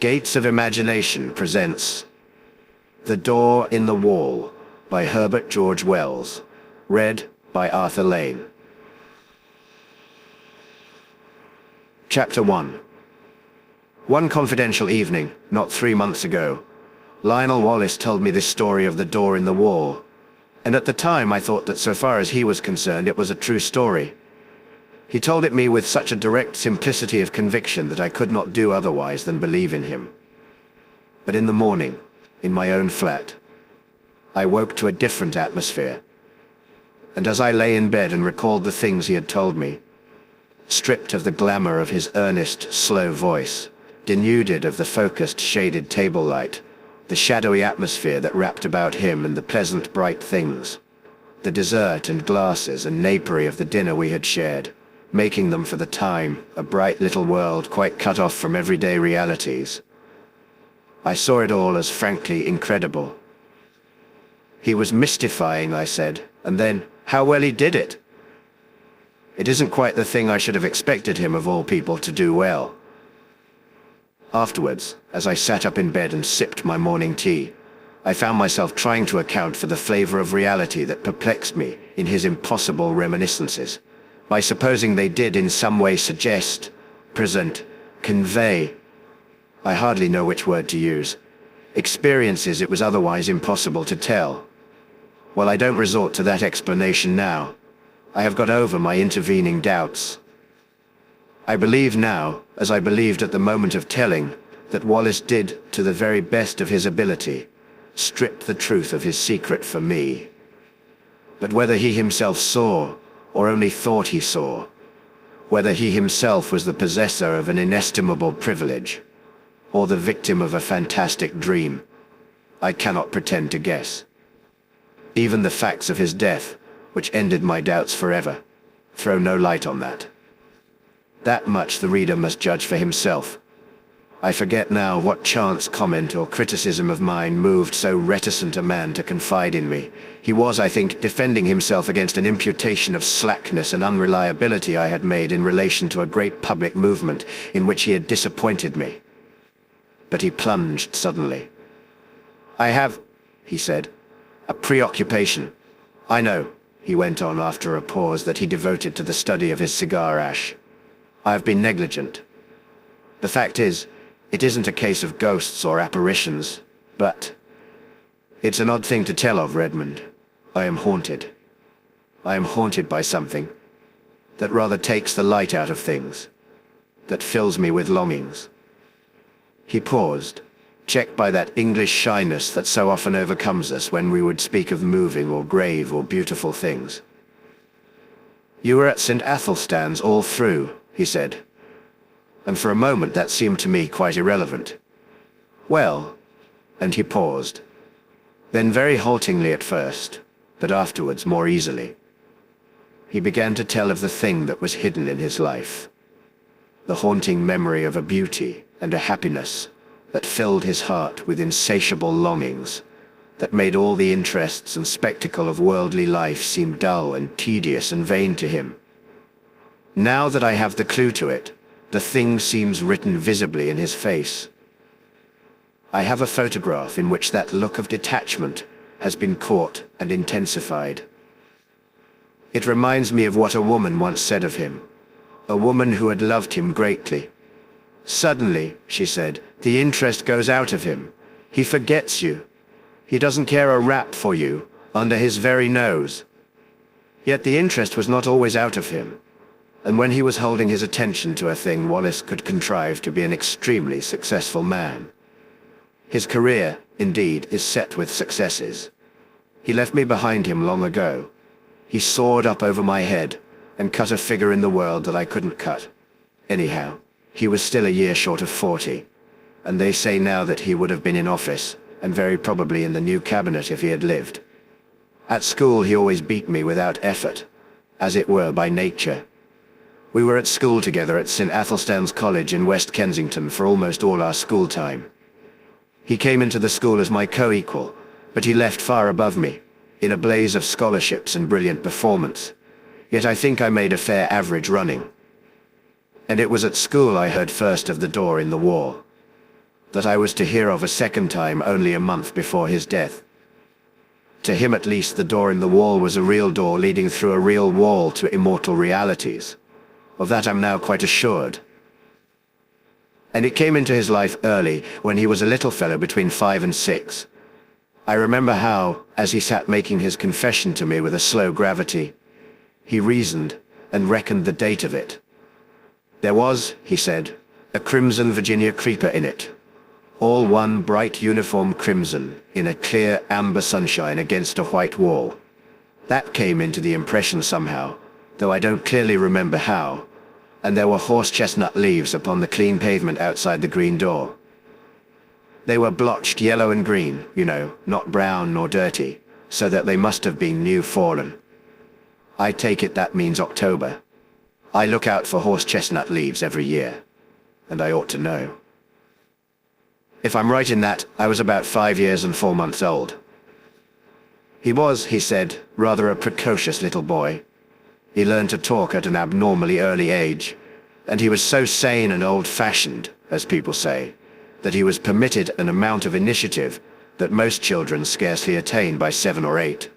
Gates of Imagination presents The Door in the Wall by Herbert George Wells. Read by Arthur Lane. Chapter 1. One confidential evening, not 3 months ago, Lionel Wallace told me this story of the door in the wall, and at the time I thought that so far as he was concerned it was a true story. He told it me with such a direct simplicity of conviction that I could not do otherwise than believe in him. But in the morning, in my own flat, I woke to a different atmosphere. And as I lay in bed and recalled the things he had told me, stripped of the glamour of his earnest, slow voice, denuded of the focused, shaded table light, the shadowy atmosphere that wrapped about him and the pleasant, bright things, the dessert and glasses and napery of the dinner we had shared, making them for the time a bright little world quite cut off from everyday realities. I saw it all as frankly incredible. He was mystifying, I said, and then, how well he did it. It isn't quite the thing I should have expected him, of all people, to do well. Afterwards, as I sat up in bed and sipped my morning tea, I found myself trying to account for the flavor of reality that perplexed me in his impossible reminiscences, by supposing they did in some way suggest, present, convey, I hardly know which word to use, experiences it was otherwise impossible to tell. Well, I don't resort to that explanation now. I have got over my intervening doubts. I believe now, as I believed at the moment of telling, that Wallace did, to the very best of his ability, strip the truth of his secret for me. But whether he himself saw, or only thought he saw, whether he himself was the possessor of an inestimable privilege, or the victim of a fantastic dream, I cannot pretend to guess. Even the facts of his death, which ended my doubts forever, throw no light on that. That much the reader must judge for himself. I forget now what chance comment or criticism of mine moved so reticent a man to confide in me. He was, I think, defending himself against an imputation of slackness and unreliability I had made in relation to a great public movement in which he had disappointed me. But he plunged suddenly. "I have," he said, "a preoccupation. I know," he went on after a pause that he devoted to the study of his cigar ash. "I have been negligent. The fact is, it isn't a case of ghosts or apparitions, but it's an odd thing to tell of, Redmond. I am haunted. I am haunted by something that rather takes the light out of things, that fills me with longings." He paused, checked by that English shyness that so often overcomes us when we would speak of moving or grave or beautiful things. "You were at St. Athelstan's all through," he said, and for a moment that seemed to me quite irrelevant. "Well," and he paused. Then very haltingly at first, but afterwards more easily, he began to tell of the thing that was hidden in his life, the haunting memory of a beauty and a happiness that filled his heart with insatiable longings, that made all the interests and spectacle of worldly life seem dull and tedious and vain to him. Now that I have the clue to it, the thing seems written visibly in his face. I have a photograph in which that look of detachment has been caught and intensified. It reminds me of what a woman once said of him, a woman who had loved him greatly. "Suddenly," she said, "the interest goes out of him. He forgets you. He doesn't care a rap for you, under his very nose." Yet the interest was not always out of him. And when he was holding his attention to a thing, Wallace could contrive to be an extremely successful man. His career, indeed, is set with successes. He left me behind him long ago. He soared up over my head and cut a figure in the world that I couldn't cut. Anyhow, he was still a year short of 40, and they say now that he would have been in office, and very probably in the new cabinet if he had lived. At school he always beat me without effort, as it were by nature. We were at school together at St. Athelstan's College in West Kensington for almost all our school time. He came into the school as my co-equal, but he left far above me, in a blaze of scholarships and brilliant performance. Yet I think I made a fair average running. And it was at school I heard first of the door in the wall. that I was to hear of a second time only a month before his death. To him at least, the door in the wall was a real door leading through a real wall to immortal realities. Of that I'm now quite assured. And it came into his life early, when he was a little fellow between 5 and 6. I remember how, as he sat making his confession to me with a slow gravity, he reasoned and reckoned the date of it. There was, he said, a crimson Virginia creeper in it. All one bright uniform crimson, in a clear amber sunshine against a white wall. That came into the impression somehow, though I don't clearly remember how, and there were horse chestnut leaves upon the clean pavement outside the green door. They were blotched yellow and green, you know, not brown nor dirty, so that they must have been new fallen. I take it that means October. I look out for horse chestnut leaves every year, and I ought to know. If I'm right in that, I was about 5 years and 4 months old. He was, he said, rather a precocious little boy. He learned to talk at an abnormally early age, and he was so sane and old-fashioned, as people say, that he was permitted an amount of initiative that most children scarcely attain by 7 or 8.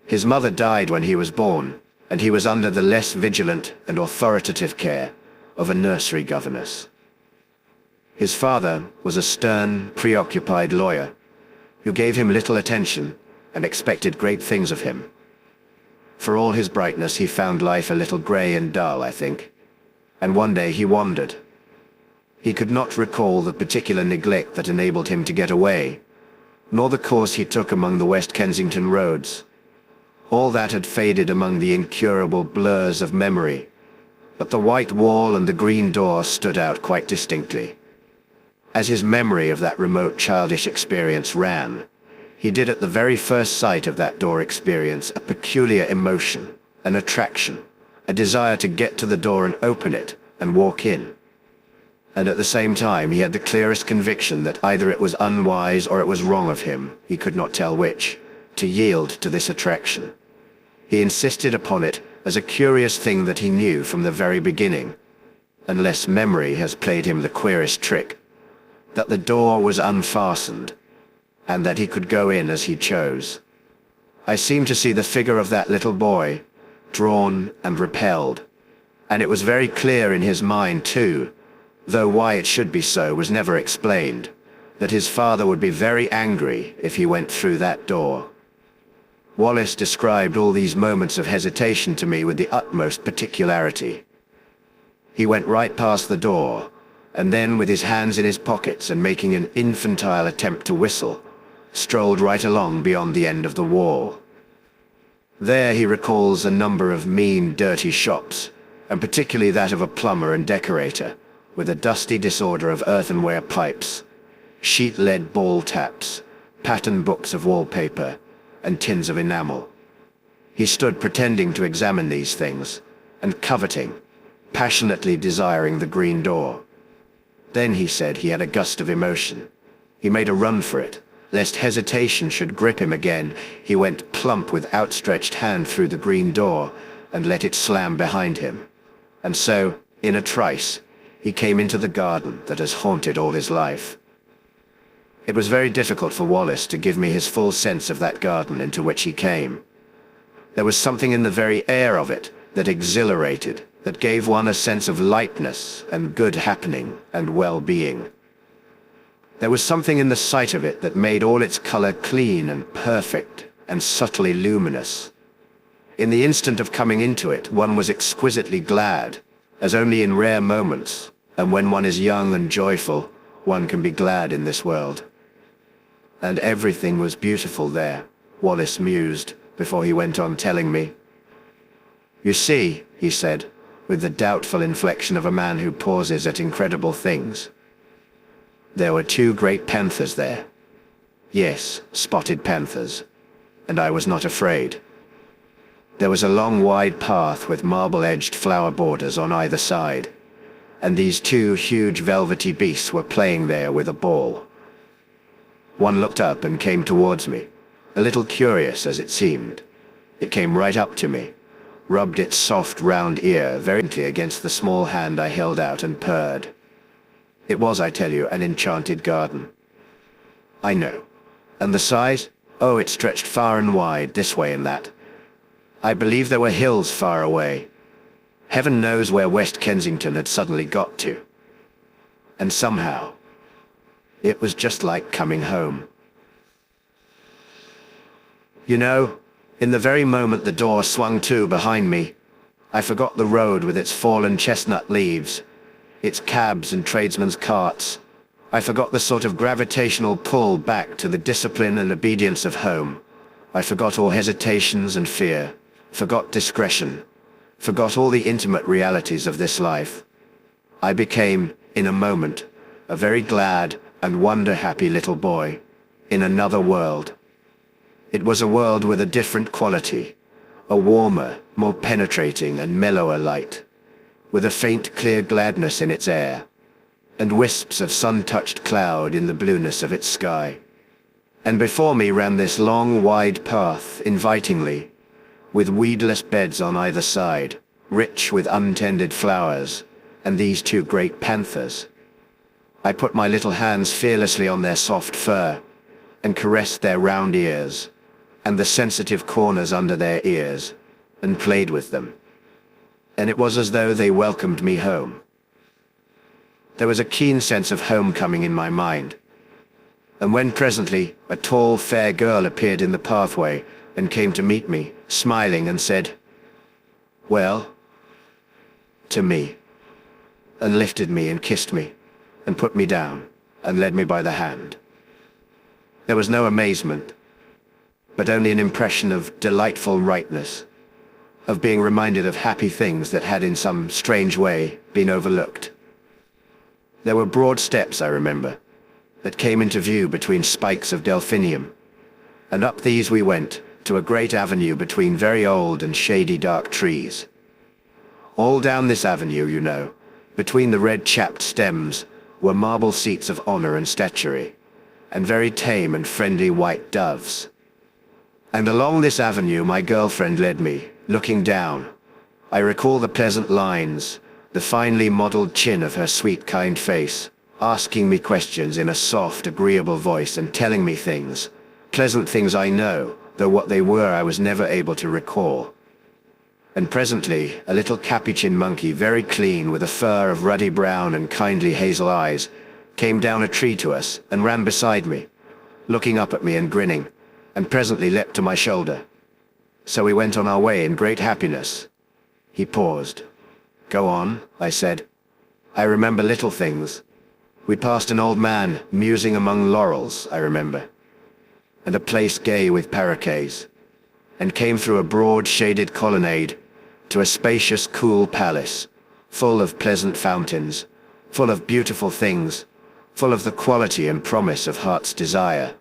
His mother died when he was born, and he was under the less vigilant and authoritative care of a nursery governess. His father was a stern, preoccupied lawyer who gave him little attention and expected great things of him. For all his brightness, he found life a little grey and dull, I think, and one day he wandered. He could not recall the particular neglect that enabled him to get away, nor the course he took among the West Kensington roads. All that had faded among the incurable blurs of memory, but the white wall and the green door stood out quite distinctly. As his memory of that remote childish experience ran, he did at the very first sight of that door experience a peculiar emotion, an attraction, a desire to get to the door and open it and walk in. And at the same time he had the clearest conviction that either it was unwise or it was wrong of him, he could not tell which, to yield to this attraction. He insisted upon it as a curious thing that he knew from the very beginning, unless memory has played him the queerest trick, that the door was unfastened, and that he could go in as he chose. I seemed to see the figure of that little boy, drawn and repelled, and it was very clear in his mind too, though why it should be so was never explained, that his father would be very angry if he went through that door. Wallace described all these moments of hesitation to me with the utmost particularity. He went right past the door, and then, with his hands in his pockets and making an infantile attempt to whistle, strolled right along beyond the end of the wall. There he recalls a number of mean, dirty shops, and particularly that of a plumber and decorator, with a dusty disorder of earthenware pipes, sheet-lead ball taps, pattern books of wallpaper, and tins of enamel. He stood pretending to examine these things, and coveting, passionately desiring the green door. Then he said he had a gust of emotion. He made a run for it. Lest hesitation should grip him again, he went plump with outstretched hand through the green door and let it slam behind him. And so, in a trice, he came into the garden that has haunted all his life. It was very difficult for Wallace to give me his full sense of that garden into which he came. There was something in the very air of it that exhilarated, that gave one a sense of lightness and good happening and well-being. There was something in the sight of it that made all its color clean and perfect and subtly luminous. In the instant of coming into it, one was exquisitely glad, as only in rare moments, and when one is young and joyful, one can be glad in this world. And everything was beautiful there, Wallace mused, before he went on telling me. You see, he said, with the doubtful inflection of a man who pauses at incredible things. There were 2 great panthers there. Yes, spotted panthers. And I was not afraid. There was a long wide path with marble-edged flower borders on either side, and these 2 huge velvety beasts were playing there with a ball. One looked up and came towards me, a little curious as it seemed. It came right up to me, rubbed its soft round ear very gently against the small hand I held out and purred. It was, I tell you, an enchanted garden. I know. And the size? Oh, it stretched far and wide, this way and that. I believe there were hills far away. Heaven knows where West Kensington had suddenly got to. And somehow, it was just like coming home. You know, in the very moment the door swung to behind me, I forgot the road with its fallen chestnut leaves, its cabs and tradesmen's carts. I forgot the sort of gravitational pull back to the discipline and obedience of home. I forgot all hesitations and fear, forgot discretion, forgot all the intimate realities of this life. I became, in a moment, a very glad and wonder-happy little boy in another world. It was a world with a different quality, a warmer, more penetrating and mellower light, with a faint, clear gladness in its air, and wisps of sun-touched cloud in the blueness of its sky. And before me ran this long, wide path, invitingly, with weedless beds on either side, rich with untended flowers, and these two great panthers. I put my little hands fearlessly on their soft fur, and caressed their round ears, and the sensitive corners under their ears, and played with them. And it was as though they welcomed me home. There was a keen sense of homecoming in my mind. And when presently a tall, fair girl appeared in the pathway and came to meet me, smiling, and said, "Well," to me, and lifted me and kissed me, and put me down, and led me by the hand. There was no amazement, but only an impression of delightful rightness, of being reminded of happy things that had in some strange way been overlooked. There were broad steps, I remember, that came into view between spikes of delphinium, and up these we went to a great avenue between very old and shady dark trees. All down this avenue, you know, between the red-chapped stems, were marble seats of honor and statuary, and very tame and friendly white doves. And along this avenue my girlfriend led me, looking down. I recall the pleasant lines, the finely modeled chin of her sweet, kind face, asking me questions in a soft, agreeable voice and telling me things, pleasant things I know, though what they were I was never able to recall. And presently a little capuchin monkey, very clean, with a fur of ruddy brown and kindly hazel eyes, came down a tree to us and ran beside me, looking up at me and grinning, and presently leapt to my shoulder. So we went on our way in great happiness. He paused. "Go on," I said. "I remember little things. We passed an old man musing among laurels, I remember, and a place gay with paroquets, and came through a broad shaded colonnade to a spacious, cool palace, full of pleasant fountains, full of beautiful things, full of the quality and promise of heart's desire.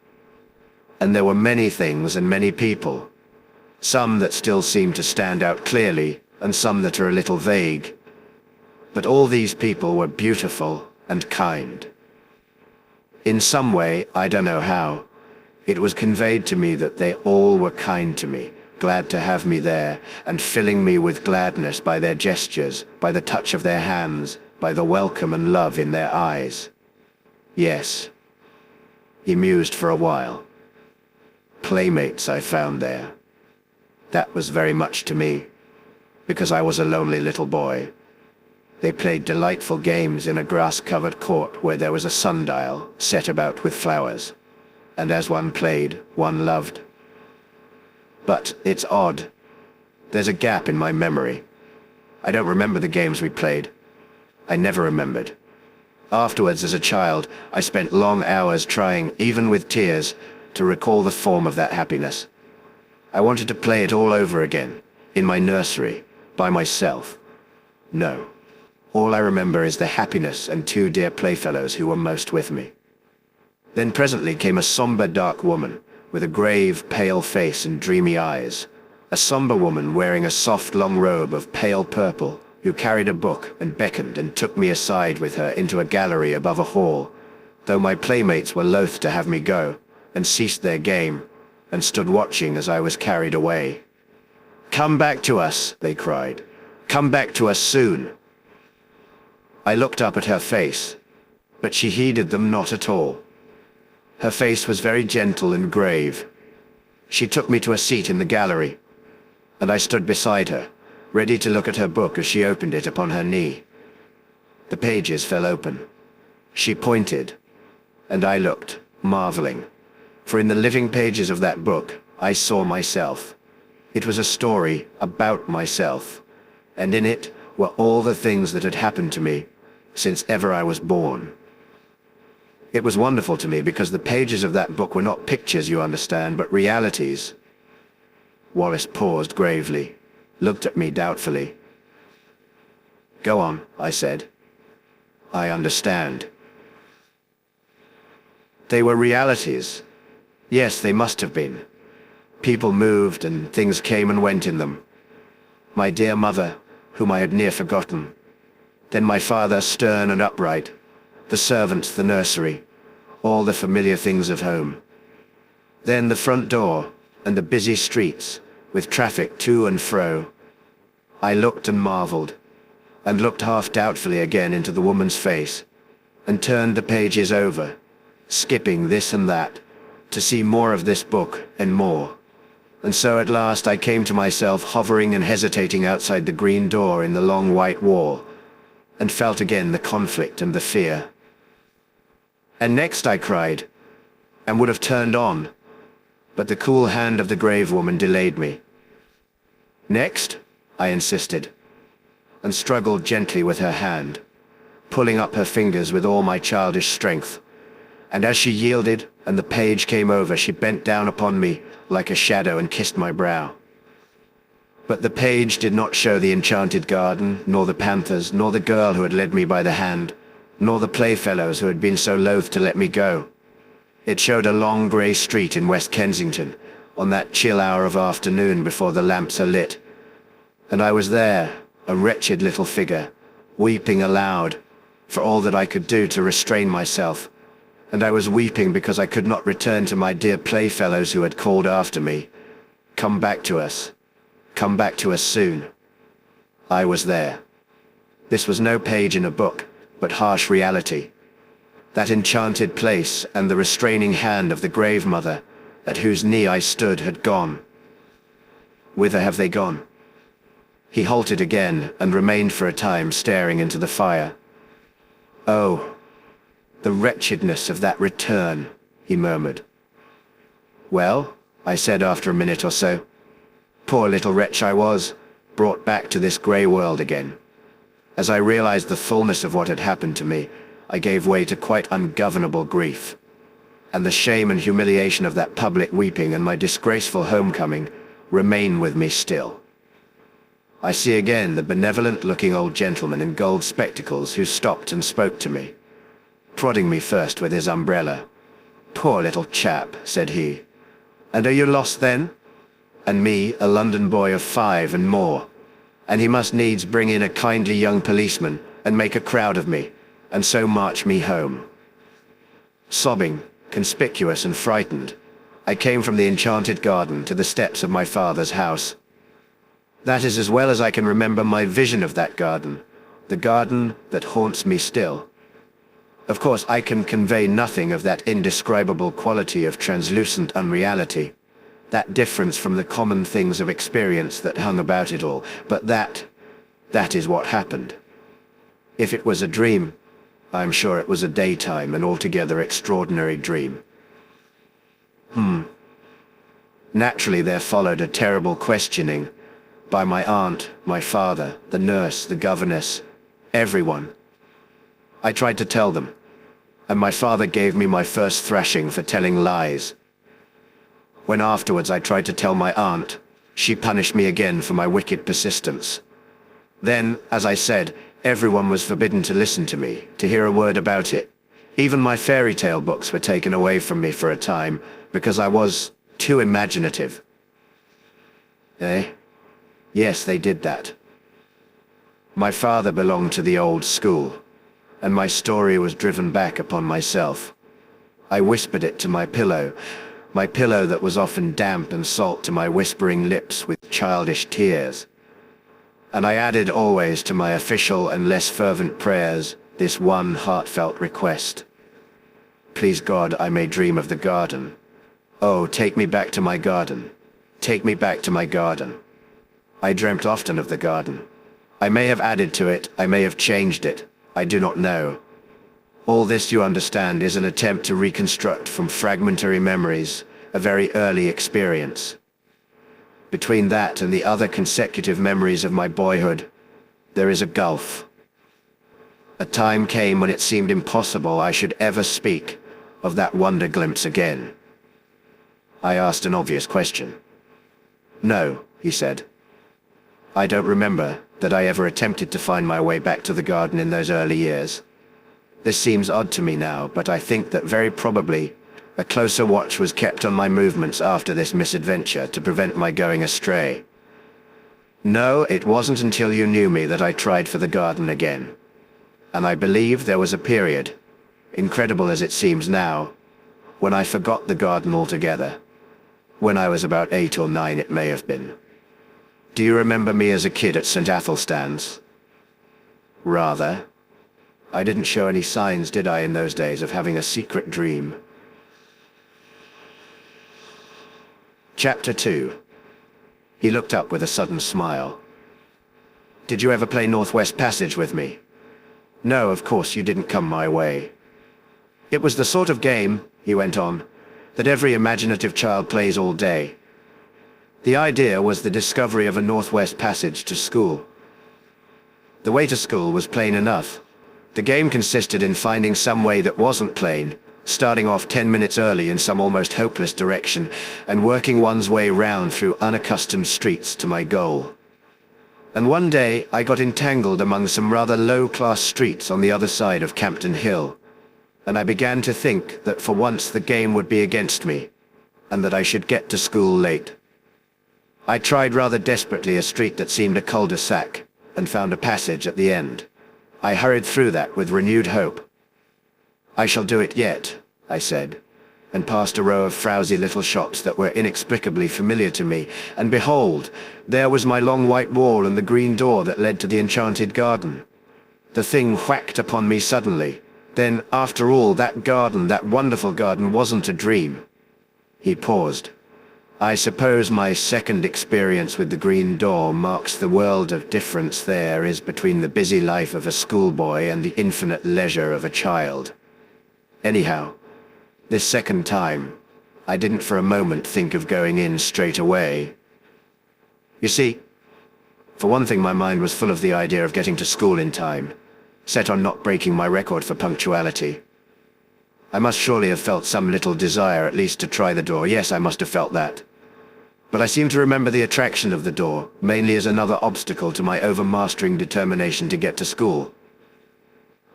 And there were many things and many people, some that still seem to stand out clearly, and some that are a little vague. But all these people were beautiful and kind. In some way, I don't know how, it was conveyed to me that they all were kind to me, glad to have me there, and filling me with gladness by their gestures, by the touch of their hands, by the welcome and love in their eyes. Yes." He mused for a while. "Playmates I found there. That was very much to me, because I was a lonely little boy. They played delightful games in a grass-covered court where there was a sundial set about with flowers, and as one played, one loved. But it's odd. There's a gap in my memory. I don't remember the games we played. I never remembered. Afterwards, as a child, I spent long hours trying, even with tears, to recall the form of that happiness. I wanted to play it all over again, in my nursery, by myself. No. All I remember is the happiness and two dear playfellows who were most with me. Then presently came a somber, dark woman, with a grave, pale face and dreamy eyes. A somber woman wearing a soft, long robe of pale purple, who carried a book and beckoned and took me aside with her into a gallery above a hall, though my playmates were loath to have me go, and ceased their game, and stood watching as I was carried away. "Come back to us," they cried. "Come back to us soon." I looked up at her face, But she heeded them not at all. Her face was very gentle and grave. She took me to a seat in the gallery, and I stood beside her, ready to look at her book as she opened it upon her knee. The pages fell open. She pointed, and I looked, marveling. For in the living pages of that book, I saw myself. It was a story about myself, and in it were all the things that had happened to me since ever I was born. It was wonderful to me because the pages of that book were not pictures, you understand, but realities. Wallace paused gravely, looked at me doubtfully. "Go on," I said. "I understand." They were realities. Yes, they must have been. People moved and things came and went in them. My dear mother, whom I had near forgotten. Then my father, stern and upright. The servants, the nursery, all the familiar things of home. Then the front door and the busy streets, with traffic to and fro. I looked and marveled, and looked half doubtfully again into the woman's face, and turned the pages over, skipping this and that, to see more of this book and more. And so at last I came to myself hovering and hesitating outside the green door in the long white wall, and felt again the conflict and the fear. "And next," I cried, and would have turned on, but the cool hand of the grave woman delayed me. "Next?" I insisted, and struggled gently with her hand, pulling up her fingers with all my childish strength. And as she yielded and the page came over, she bent down upon me like a shadow and kissed my brow. But the page did not show the enchanted garden, nor the panthers, nor the girl who had led me by the hand, nor the playfellows who had been so loath to let me go. It showed a long grey street in West Kensington, on that chill hour of afternoon before the lamps are lit. And I was there, a wretched little figure, weeping aloud, for all that I could do to restrain myself. And I was weeping because I could not return to my dear playfellows who had called after me, "Come back to us. Come back to us soon." I was there. This was no page in a book, but harsh reality. That enchanted place and the restraining hand of the grave mother, at whose knee I stood, had gone. Whither have they gone? He halted again and remained for a time staring into the fire. "Oh, the wretchedness of that return," he murmured. "Well," I said after a minute or so, "poor little wretch I was, brought back to this grey world again." As I realized the fullness of what had happened to me, I gave way to quite ungovernable grief. And the shame and humiliation of that public weeping and my disgraceful homecoming remain with me still. I see again the benevolent-looking old gentleman in gold spectacles who stopped and spoke to me, prodding me first with his umbrella. "Poor little chap," said he. "And are you lost then?" And me, a London boy of 5 and more. And he must needs bring in a kindly young policeman and make a crowd of me, and so march me home. Sobbing, conspicuous and frightened, I came from the enchanted garden to the steps of my father's house. That is as well as I can remember my vision of that garden, the garden that haunts me still. Of course, I can convey nothing of that indescribable quality of translucent unreality, that difference from the common things of experience that hung about it all, but that is what happened. If it was a dream, I'm sure it was a daytime and altogether extraordinary dream. Naturally there followed a terrible questioning by my aunt, my father, the nurse, the governess, everyone. I tried to tell them, and my father gave me my first thrashing for telling lies. When afterwards I tried to tell my aunt, she punished me again for my wicked persistence. Then, as I said, everyone was forbidden to listen to me, to hear a word about it. Even my fairy tale books were taken away from me for a time, because I was too imaginative. Eh? Yes, they did that. My father belonged to the old school, and my story was driven back upon myself. I whispered it to my pillow that was often damp and salt to my whispering lips with childish tears. And I added always to my official and less fervent prayers this one heartfelt request. Please God, I may dream of the garden. Oh, take me back to my garden. Take me back to my garden. I dreamt often of the garden. I may have added to it, I may have changed it, I do not know. All this, you understand, is an attempt to reconstruct from fragmentary memories a very early experience. Between that and the other consecutive memories of my boyhood, there is a gulf. A time came when it seemed impossible I should ever speak of that wonder glimpse again. I asked an obvious question. No, he said. I don't remember that I ever attempted to find my way back to the garden in those early years. This seems odd to me now, but I think that very probably a closer watch was kept on my movements after this misadventure to prevent my going astray. No, it wasn't until you knew me that I tried for the garden again. And I believe there was a period, incredible as it seems now, when I forgot the garden altogether. When I was about 8 or 9 it may have been. Do you remember me as a kid at St. Athelstan's? Rather. I didn't show any signs, did I, in those days, of having a secret dream? Chapter 2. He looked up with a sudden smile. Did you ever play Northwest Passage with me? No, of course you didn't come my way. It was the sort of game, he went on, that every imaginative child plays all day. The idea was the discovery of a Northwest Passage to school. The way to school was plain enough. The game consisted in finding some way that wasn't plain, starting off 10 minutes early in some almost hopeless direction, and working one's way round through unaccustomed streets to my goal. And one day I got entangled among some rather low-class streets on the other side of Campden Hill, and I began to think that for once the game would be against me, and that I should get to school late. I tried rather desperately a street that seemed a cul-de-sac, and found a passage at the end. I hurried through that with renewed hope. I shall do it yet, I said, and passed a row of frowsy little shops that were inexplicably familiar to me, and behold, there was my long white wall and the green door that led to the enchanted garden. The thing whacked upon me suddenly. Then, after all, that garden, that wonderful garden, wasn't a dream. He paused. I suppose my second experience with the green door marks the world of difference there is between the busy life of a schoolboy and the infinite leisure of a child. Anyhow, this second time, I didn't for a moment think of going in straight away. You see, for one thing, my mind was full of the idea of getting to school in time, set on not breaking my record for punctuality. I must surely have felt some little desire at least to try the door. Yes, I must have felt that. But I seem to remember the attraction of the door, mainly as another obstacle to my overmastering determination to get to school.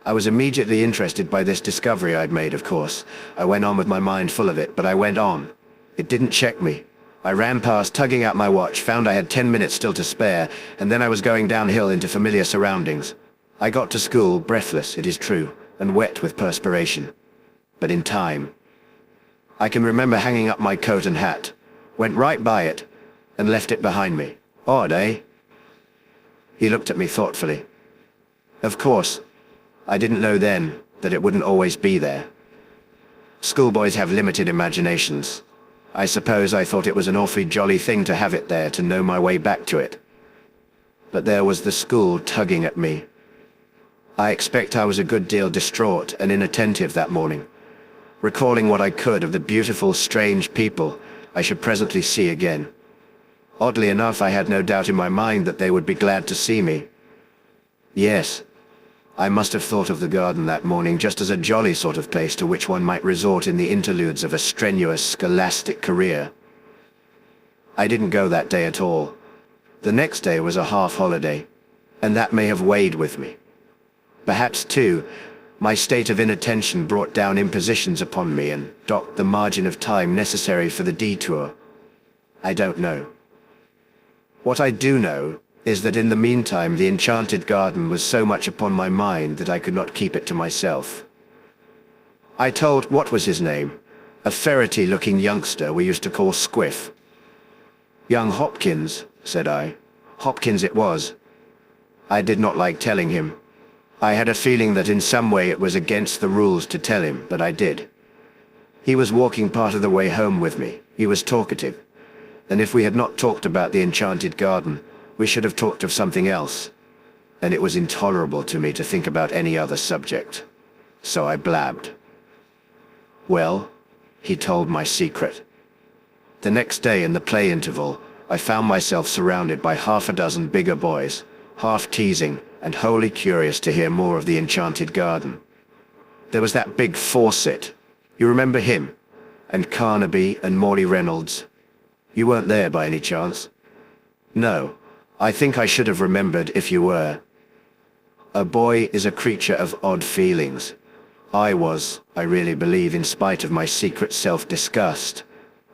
I was immediately interested by this discovery I'd made, of course. I went on with my mind full of it, but I went on. It didn't check me. I ran past, tugging out my watch, found I had 10 minutes still to spare, and then I was going downhill into familiar surroundings. I got to school, breathless, it is true, and wet with perspiration. But in time. I can remember hanging up my coat and hat, went right by it, and left it behind me. Odd, eh? He looked at me thoughtfully. Of course, I didn't know then that it wouldn't always be there. Schoolboys have limited imaginations. I suppose I thought it was an awfully jolly thing to have it there, to know my way back to it. But there was the school tugging at me. I expect I was a good deal distraught and inattentive that morning, recalling what I could of the beautiful, strange people I should presently see again. Oddly enough, I had no doubt in my mind that they would be glad to see me. Yes, I must have thought of the garden that morning just as a jolly sort of place to which one might resort in the interludes of a strenuous scholastic career. I didn't go that day at all. The next day was a half-holiday, and that may have weighed with me. Perhaps, too, my state of inattention brought down impositions upon me and docked the margin of time necessary for the detour. I don't know. What I do know is that in the meantime the enchanted garden was so much upon my mind that I could not keep it to myself. I told, what was his name? A ferrety-looking youngster we used to call Squiff. Young Hopkins, said I. Hopkins it was. I did not like telling him. I had a feeling that in some way it was against the rules to tell him, but I did. He was walking part of the way home with me. He was talkative. And if we had not talked about the enchanted garden, we should have talked of something else. And it was intolerable to me to think about any other subject. So I blabbed. Well, he told my secret. The next day in the play interval, I found myself surrounded by half a dozen bigger boys, half teasing and wholly curious to hear more of the enchanted garden. There was that big Fawcett. You remember him? And Carnaby and Morley Reynolds. You weren't there by any chance? No. I think I should have remembered if you were. A boy is a creature of odd feelings. I was, I really believe, in spite of my secret self-disgust,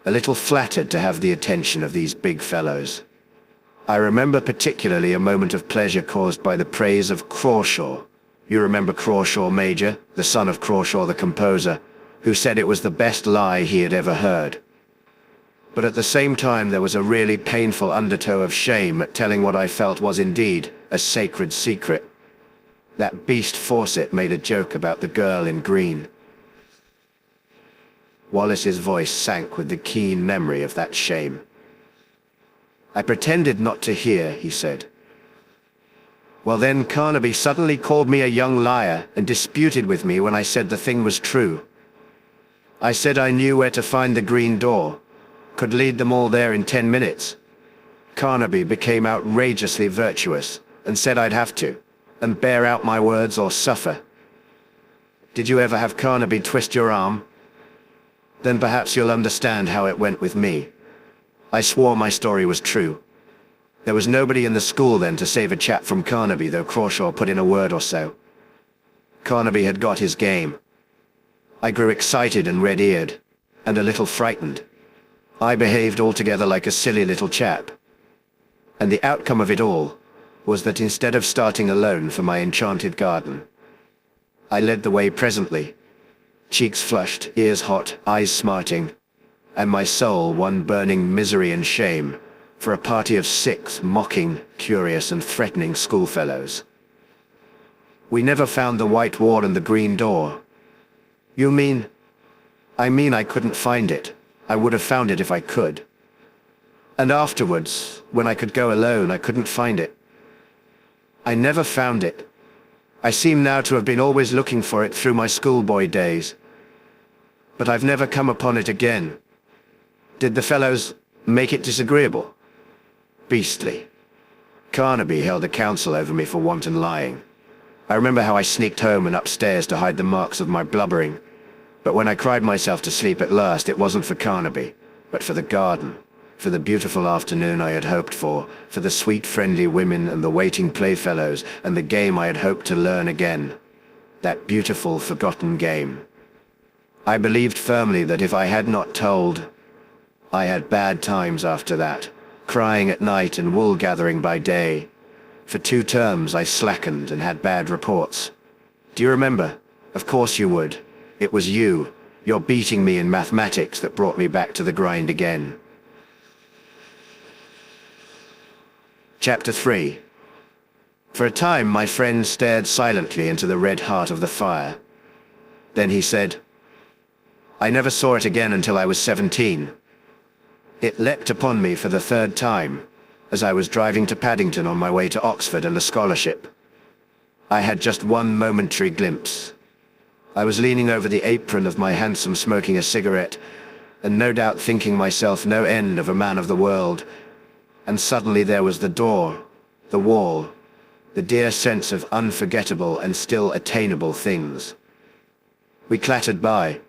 a little flattered to have the attention of these big fellows. I remember particularly a moment of pleasure caused by the praise of Crawshaw. You remember Crawshaw Major, the son of Crawshaw the composer, who said it was the best lie he had ever heard. But at the same time there was a really painful undertow of shame at telling what I felt was indeed a sacred secret. That beast Fawcett made a joke about the girl in green. Wallace's voice sank with the keen memory of that shame. I pretended not to hear, he said. Well then, Carnaby suddenly called me a young liar and disputed with me when I said the thing was true. I said I knew where to find the green door, could lead them all there in 10 minutes. Carnaby became outrageously virtuous and said I'd have to, and bear out my words or suffer. Did you ever have Carnaby twist your arm? Then perhaps you'll understand how it went with me. I swore my story was true. There was nobody in the school then to save a chap from Carnaby, though Crawshaw put in a word or so. Carnaby had got his game. I grew excited and red-eared, and a little frightened. I behaved altogether like a silly little chap. And the outcome of it all was that instead of starting alone for my enchanted garden, I led the way presently, cheeks flushed, ears hot, eyes smarting, and my soul one burning misery and shame, for a party of 6 mocking, curious and threatening schoolfellows. We never found the white wall and the green door. You mean? I mean I couldn't find it. I would have found it if I could. And afterwards, when I could go alone, I couldn't find it. I never found it. I seem now to have been always looking for it through my schoolboy days. But I've never come upon it again. Did the fellows make it disagreeable? Beastly. Carnaby held a council over me for wanton lying. I remember how I sneaked home and upstairs to hide the marks of my blubbering. But when I cried myself to sleep at last, it wasn't for Carnaby, but for the garden, for the beautiful afternoon I had hoped for the sweet friendly women and the waiting playfellows, and the game I had hoped to learn again. That beautiful forgotten game. I believed firmly that if I had not told, I had bad times after that, crying at night and wool gathering by day. For 2 terms I slackened and had bad reports. Do you remember? Of course you would. It was you, your beating me in mathematics, that brought me back to the grind again. Chapter 3. For a time my friend stared silently into the red heart of the fire. Then he said, I never saw it again until I was 17. It leapt upon me for the 3rd time, as I was driving to Paddington on my way to Oxford and a scholarship. I had just one momentary glimpse. I was leaning over the apron of my hansom smoking a cigarette, and no doubt thinking myself no end of a man of the world, and suddenly there was the door, the wall, the dear sense of unforgettable and still attainable things. We clattered by,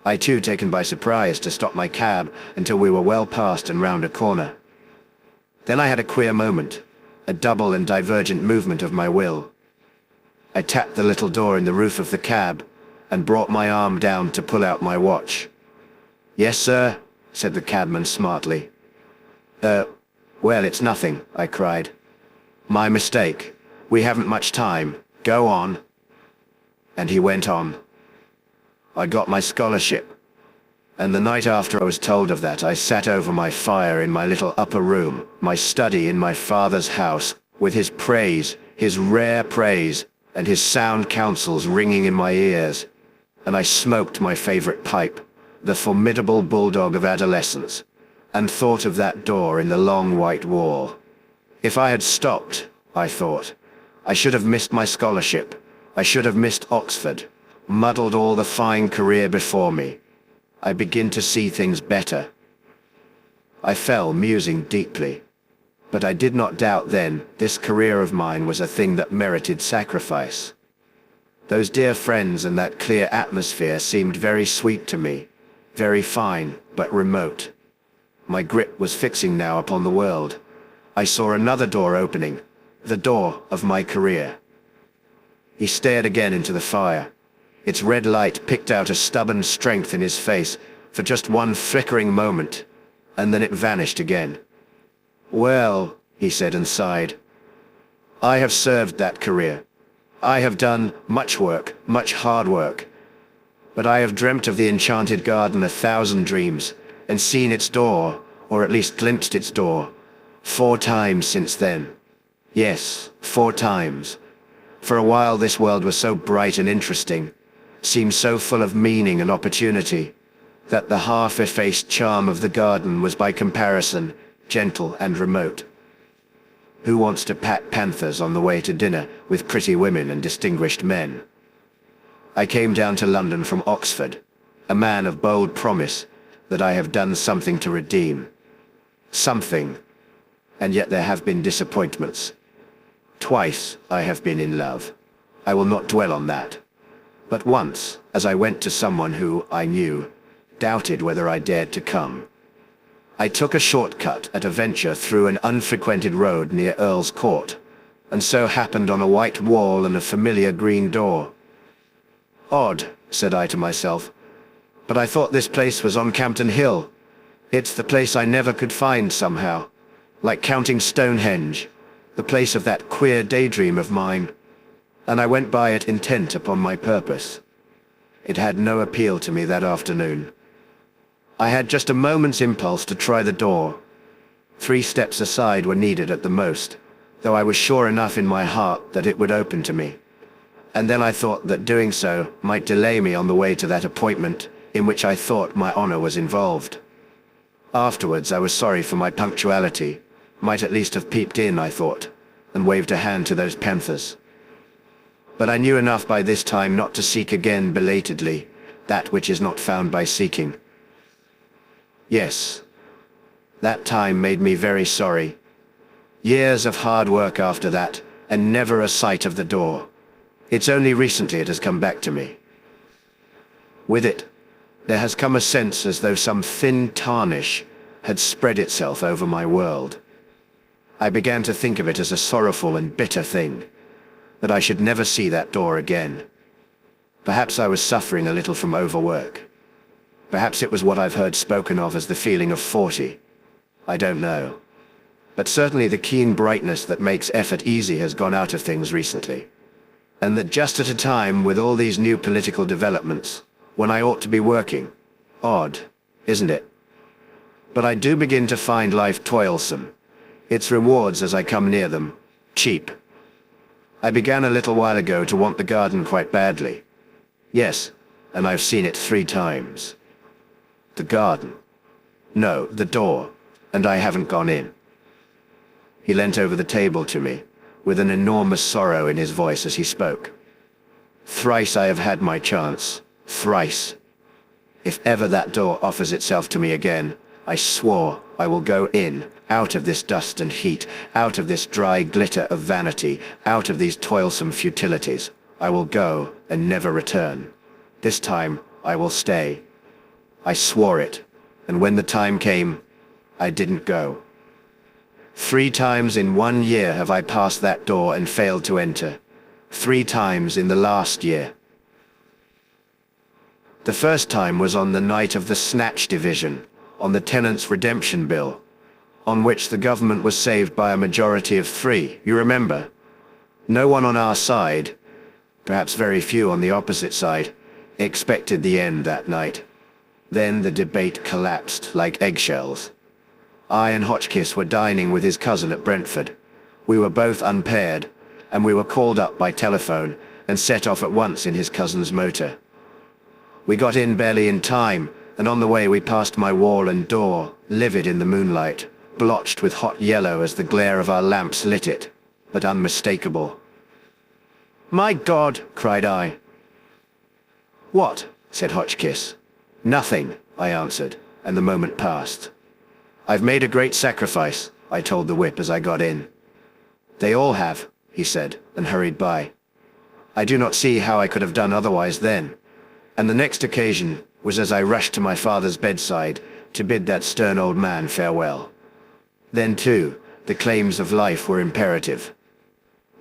I too taken by surprise to stop my cab until we were well past and round a corner. Then I had a queer moment, a double and divergent movement of my will. I tapped the little door in the roof of the cab, and brought my arm down to pull out my watch. Yes, sir, said the cabman smartly. Well, it's nothing, I cried. My mistake. We haven't much time. Go on. And he went on. I got my scholarship. And the night after I was told of that, I sat over my fire in my little upper room, my study in my father's house, with his praise, his rare praise, and his sound counsels ringing in my ears, and I smoked my favorite pipe, the formidable bulldog of adolescence, and thought of that door in the long white wall. If I had stopped, I thought, I should have missed my scholarship. I should have missed Oxford, muddled all the fine career before me. I begin to see things better. I fell musing deeply. But I did not doubt then this career of mine was a thing that merited sacrifice. Those dear friends and that clear atmosphere seemed very sweet to me, very fine, but remote. My grip was fixing now upon the world. I saw another door opening, the door of my career. He stared again into the fire. Its red light picked out a stubborn strength in his face for just one flickering moment, and then it vanished again. "Well," he said and sighed, "I have served that career. I have done much work, much hard work. But I have dreamt of the enchanted garden 1,000 dreams, and seen its door, or at least glimpsed its door, 4 times since then. Yes, 4 times. For a while this world was so bright and interesting, seemed so full of meaning and opportunity, that the half-effaced charm of the garden was by comparison gentle and remote. Who wants to pat panthers on the way to dinner with pretty women and distinguished men? I came down to London from Oxford, a man of bold promise that I have done something to redeem. Something. And yet there have been disappointments. Twice I have been in love. I will not dwell on that. But once, as I went to someone who, I knew, doubted whether I dared to come. I took a shortcut at a venture through an unfrequented road near Earl's Court, and so happened on a white wall and a familiar green door. "Odd," said I to myself, "but I thought this place was on Campden Hill. It's the place I never could find somehow, like counting Stonehenge, the place of that queer daydream of mine." And I went by it intent upon my purpose. It had no appeal to me that afternoon. I had just a moment's impulse to try the door. 3 steps aside were needed at the most, though I was sure enough in my heart that it would open to me. And then I thought that doing so might delay me on the way to that appointment in which I thought my honor was involved. Afterwards I was sorry for my punctuality, might at least have peeped in, I thought, and waved a hand to those panthers. But I knew enough by this time not to seek again belatedly that which is not found by seeking. Yes, that time made me very sorry. Years of hard work after that, and never a sight of the door. It's only recently it has come back to me. With it, there has come a sense as though some thin tarnish had spread itself over my world. I began to think of it as a sorrowful and bitter thing, that I should never see that door again. Perhaps I was suffering a little from overwork. Perhaps it was what I've heard spoken of as the feeling of 40. I don't know. But certainly the keen brightness that makes effort easy has gone out of things recently. And that just at a time with all these new political developments, when I ought to be working. Odd, isn't it? But I do begin to find life toilsome. Its rewards as I come near them, cheap. I began a little while ago to want the garden quite badly. Yes, and I've seen it 3 times. The garden. No, the door, and I haven't gone in. He leant over the table to me, with an enormous sorrow in his voice as he spoke. Thrice I have had my chance. Thrice. If ever that door offers itself to me again, I swore I will go in, out of this dust and heat, out of this dry glitter of vanity, out of these toilsome futilities. I will go and never return. This time I will stay. I swore it, and when the time came, I didn't go. 3 times in 1 year have I passed that door and failed to enter. 3 times in the last year. The first time was on the night of the Snatch Division, on the Tenants' Redemption Bill, on which the government was saved by a majority of 3, you remember? No one on our side, perhaps very few on the opposite side, expected the end that night. Then the debate collapsed like eggshells. I and Hotchkiss were dining with his cousin at Brentford. We were both unpaired, and we were called up by telephone and set off at once in his cousin's motor. We got in barely in time, and on the way we passed my wall and door, livid in the moonlight, blotched with hot yellow as the glare of our lamps lit it, but unmistakable. "My God!" cried I. "What?" said Hotchkiss. "Nothing," I answered, and the moment passed. "I've made a great sacrifice," I told the whip as I got in. "They all have," he said, and hurried by. I do not see how I could have done otherwise then, and the next occasion was as I rushed to my father's bedside to bid that stern old man farewell. Then, too, the claims of life were imperative.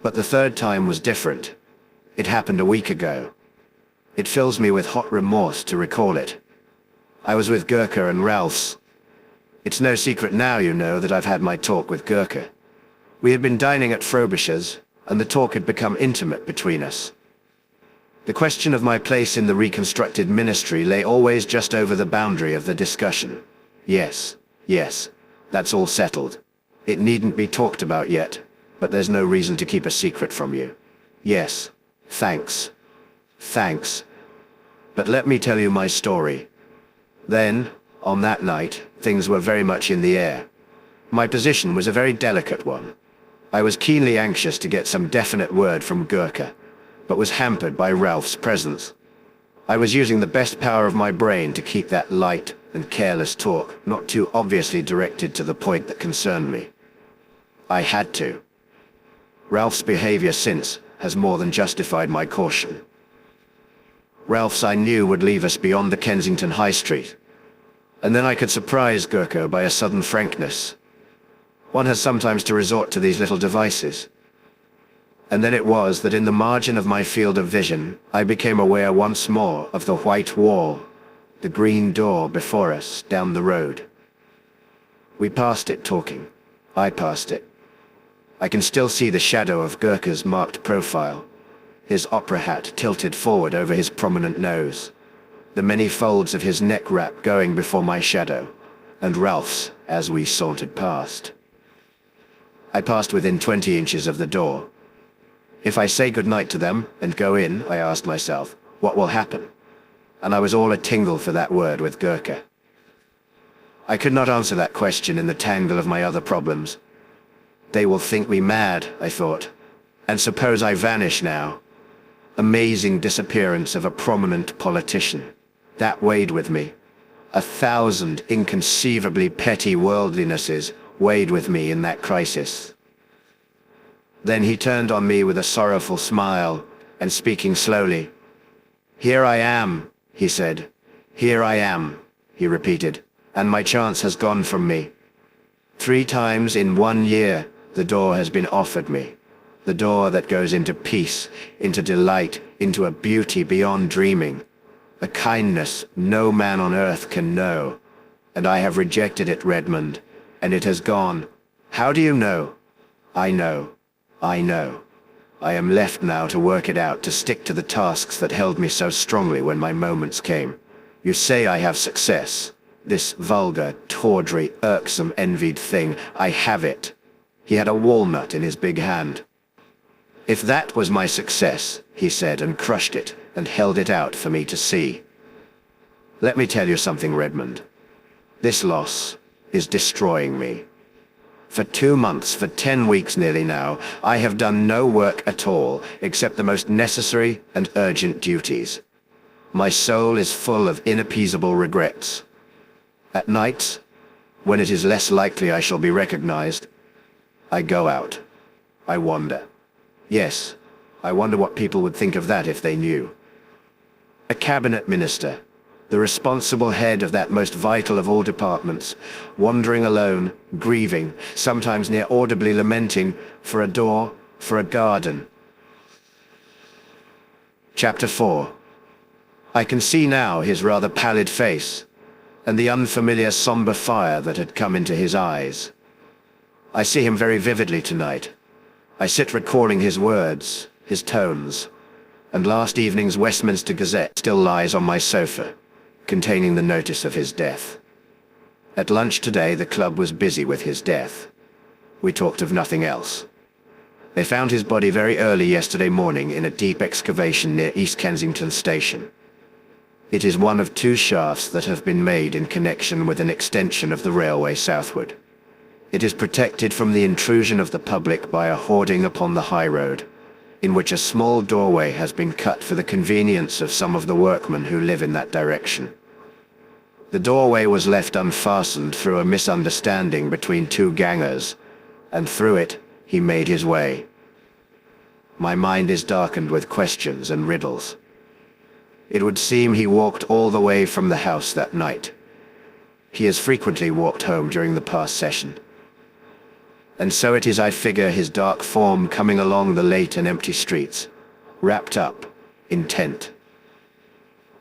But the third time was different. It happened a week ago. It fills me with hot remorse to recall it. I was with Gurkha and Ralph's. It's no secret now, you know, that I've had my talk with Gurkha. We had been dining at Frobisher's, and the talk had become intimate between us. The question of my place in the reconstructed ministry lay always just over the boundary of the discussion. Yes, that's all settled. It needn't be talked about yet, but there's no reason to keep a secret from you. Yes, thanks. But let me tell you my story. Then, on that night, things were very much in the air. My position was a very delicate one. I was keenly anxious to get some definite word from Gurkha, but was hampered by Ralph's presence. I was using the best power of my brain to keep that light and careless talk not too obviously directed to the point that concerned me. I had to. Ralph's behavior since has more than justified my caution. Ralph's I knew would leave us beyond the Kensington High Street, and then I could surprise Gurkha by a sudden frankness. One has sometimes to resort to these little devices. And then it was that in the margin of my field of vision, I became aware once more of the white wall, the green door before us down the road. We passed it talking. I passed it. I can still see the shadow of Gurkha's marked profile, his opera hat tilted forward over his prominent nose, the many folds of his neck wrap going before my shadow, and Ralph's as we sauntered past. I passed within 20 inches of the door. If I say goodnight to them and go in, I asked myself, what will happen? And I was all a-tingle for that word with Gurkha. I could not answer that question in the tangle of my other problems. They will think me mad, I thought. And suppose I vanish now? Amazing disappearance of a prominent politician. That weighed with me. 1,000 inconceivably petty worldlinesses weighed with me in that crisis. Then he turned on me with a sorrowful smile, and speaking slowly, "Here I am," he said. "Here I am," he repeated, "and my chance has gone from me. 3 times in 1 year the door has been offered me. The door that goes into peace, into delight, into a beauty beyond dreaming. A kindness no man on earth can know. And I have rejected it, Redmond, and it has gone. How do you know? I know. I know. I am left now to work it out, to stick to the tasks that held me so strongly when my moments came. You say I have success. This vulgar, tawdry, irksome, envied thing, I have it." He had a walnut in his big hand. "If that was my success," he said, and crushed it, and held it out for me to see. "Let me tell you something, Redmond. This loss is destroying me. For 2 months, for 10 weeks nearly now, I have done no work at all, except the most necessary and urgent duties. My soul is full of inappeasable regrets. At nights, when it is less likely I shall be recognized, I go out. I wander. Yes, I wonder what people would think of that if they knew. A cabinet minister, the responsible head of that most vital of all departments, wandering alone, grieving, sometimes near audibly lamenting, for a door, for a garden." Chapter 4. I can see now his rather pallid face, and the unfamiliar somber fire that had come into his eyes. I see him very vividly tonight. I sit recalling his words, his tones, and last evening's Westminster Gazette still lies on my sofa, containing the notice of his death. At lunch today the club was busy with his death. We talked of nothing else. They found his body very early yesterday morning in a deep excavation near East Kensington Station. It is one of two shafts that have been made in connection with an extension of the railway southward. It is protected from the intrusion of the public by a hoarding upon the high road, in which a small doorway has been cut for the convenience of some of the workmen who live in that direction. The doorway was left unfastened through a misunderstanding between two gangers, and through it he made his way. My mind is darkened with questions and riddles. It would seem he walked all the way from the house that night. He has frequently walked home during the past session. And so it is I figure his dark form coming along the late and empty streets, wrapped up, intent.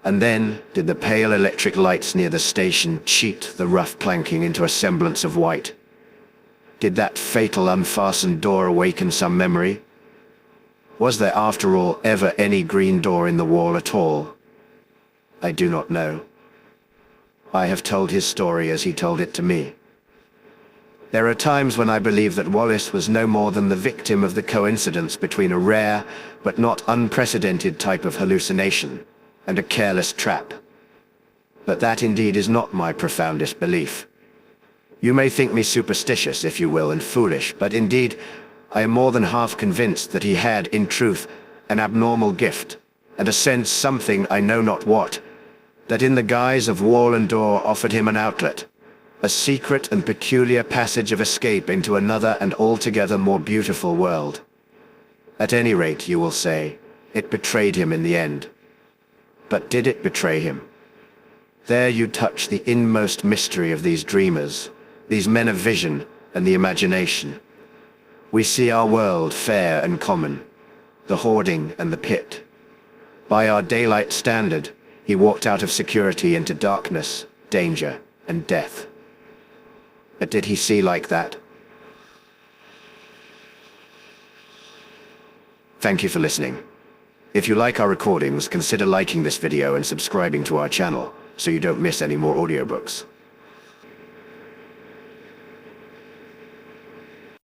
And then did the pale electric lights near the station cheat the rough planking into a semblance of white? Did that fatal unfastened door awaken some memory? Was there after all ever any green door in the wall at all? I do not know. I have told his story as he told it to me. There are times when I believe that Wallace was no more than the victim of the coincidence between a rare but not unprecedented type of hallucination and a careless trap. But that indeed is not my profoundest belief. You may think me superstitious, if you will, and foolish, but indeed I am more than half convinced that he had, in truth, an abnormal gift, and a sense something, I know not what, that in the guise of wall and door offered him an outlet, a secret and peculiar passage of escape into another and altogether more beautiful world. At any rate, you will say, it betrayed him in the end. But did it betray him? There you touch the inmost mystery of these dreamers, these men of vision and the imagination. We see our world fair and common, the hoarding and the pit. By our daylight standard, he walked out of security into darkness, danger, and death. But did he see like that? Thank you for listening. If you like our recordings, consider liking this video and subscribing to our channel so you don't miss any more audiobooks.